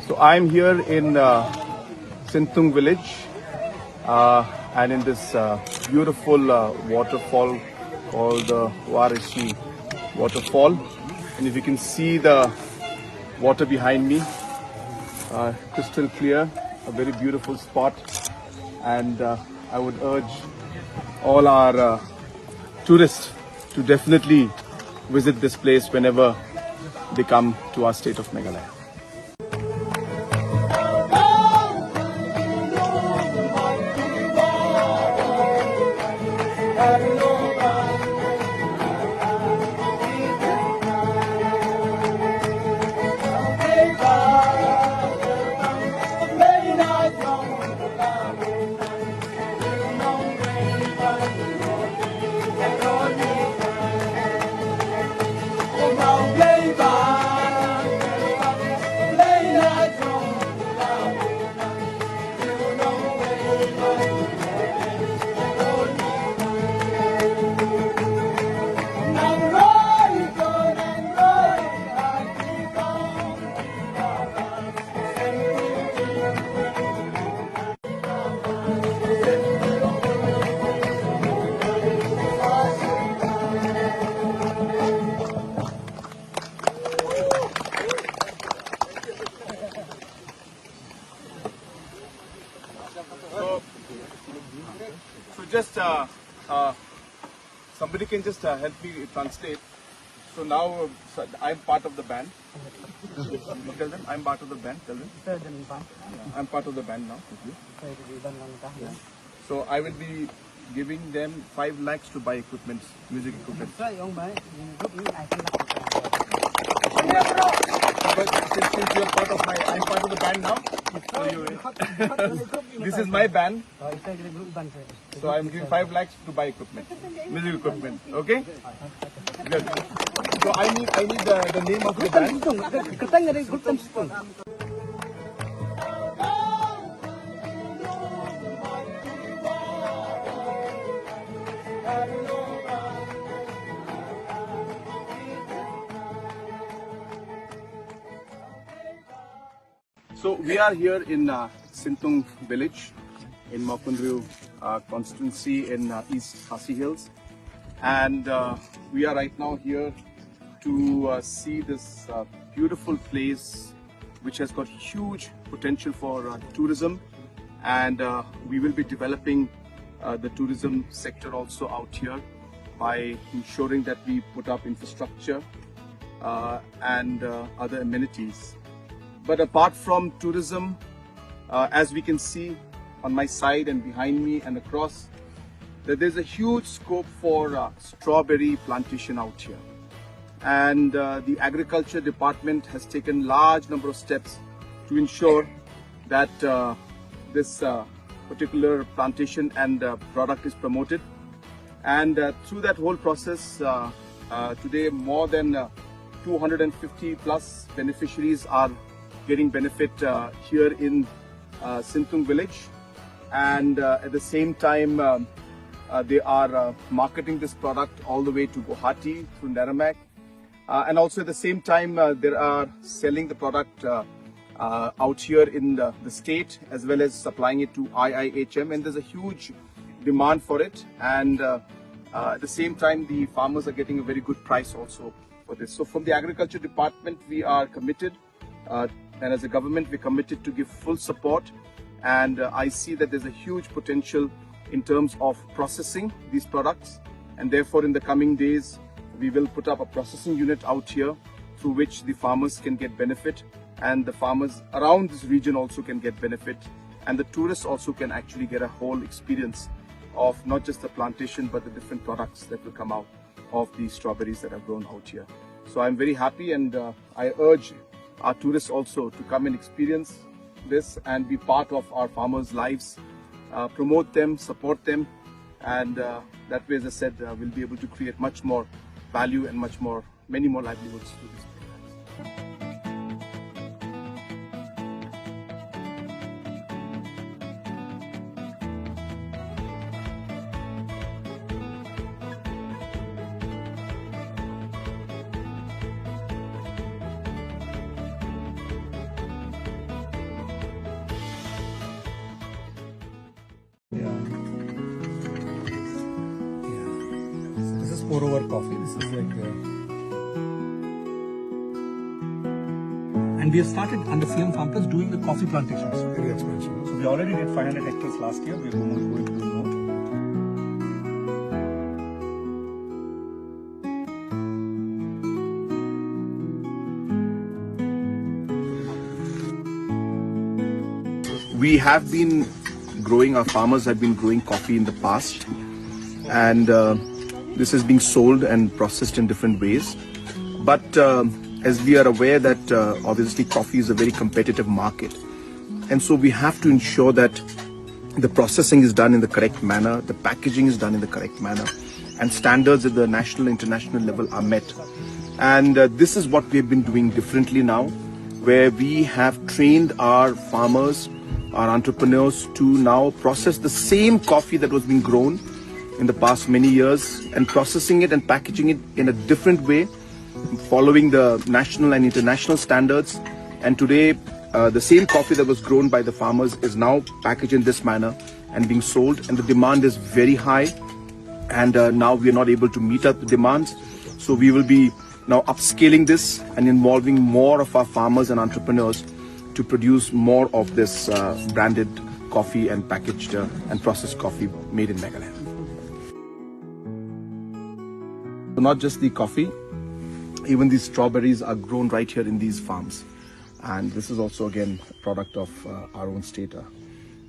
So I'm here in Sintung village and in this beautiful waterfall called the Warishi waterfall. And if you can see the water behind me, crystal clear, a very beautiful spot. And I would urge all our tourists to definitely visit this place whenever they come to our state of Meghalaya. So just somebody can just help me translate. So now I'm part of the band. Tell them I'm part of the band. Tell them. I'm part of the band now. Yeah. So I will be giving them 5 lakhs to buy equipment, music equipment. But since you're part of I'm part of the band now. So this is my band. So I'm giving 5 lakhs to buy equipment, music equipment. Okay? Good. So I need the name of the band. So we are here in Sintung village in Mapundriu constituency in East Khasi Hills, and we are right now here to see this beautiful place which has got huge potential for tourism, and we will be developing the tourism sector also out here by ensuring that we put up infrastructure and other amenities. But apart from tourism, as we can see on my side and behind me and across, that there's a huge scope for strawberry plantation out here. And the agriculture department has taken large number of steps to ensure that this particular plantation and product is promoted. And through that whole process, today more than 250 plus beneficiaries are getting benefit here in Sintung village, and at the same time they are marketing this product all the way to Guwahati through Naramak, and also at the same time they are selling the product out here in the state as well as supplying it to IIHM, and there's a huge demand for it, and at the same time the farmers are getting a very good price also for this. So from the agriculture department we are committed, and as a government we're committed to give full support, and I see that there's a huge potential in terms of processing these products, and therefore in the coming days we will put up a processing unit out here through which the farmers can get benefit, and the farmers around this region also can get benefit, and the tourists also can actually get a whole experience of not just the plantation but the different products that will come out of the strawberries that are grown out here. So I'm very happy, and I urge our tourists also to come and experience this and be part of our farmers' lives, promote them, support them, and that way, as I said, we'll be able to create much more value and many more livelihoods to this place. Yeah. This is pour over coffee. This is like. And we have started under CM Farm Plus doing the coffee plantations. Very expensive. So we already did 500 hectares last year. We are going to do more. We have been growing, our farmers have been growing coffee in the past, and this is being sold and processed in different ways. But as we are aware that obviously coffee is a very competitive market, and so we have to ensure that the processing is done in the correct manner, the packaging is done in the correct manner, and standards at the national and international level are met. And this is what we have been doing differently now, where we have trained our farmers, our entrepreneurs to now process the same coffee that was being grown in the past many years and processing it and packaging it in a different way, following the national and international standards. And today, the same coffee that was grown by the farmers is now packaged in this manner and being sold, and the demand is very high, and now we are not able to meet up the demands. So we will be now upscaling this and involving more of our farmers and entrepreneurs to produce more of this branded coffee and packaged and processed coffee made in Meghalaya. So not just the coffee, even these strawberries are grown right here in these farms. And this is also again a product of our own state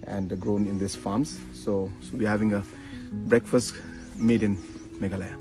and grown in these farms. So we're having a breakfast made in Meghalaya.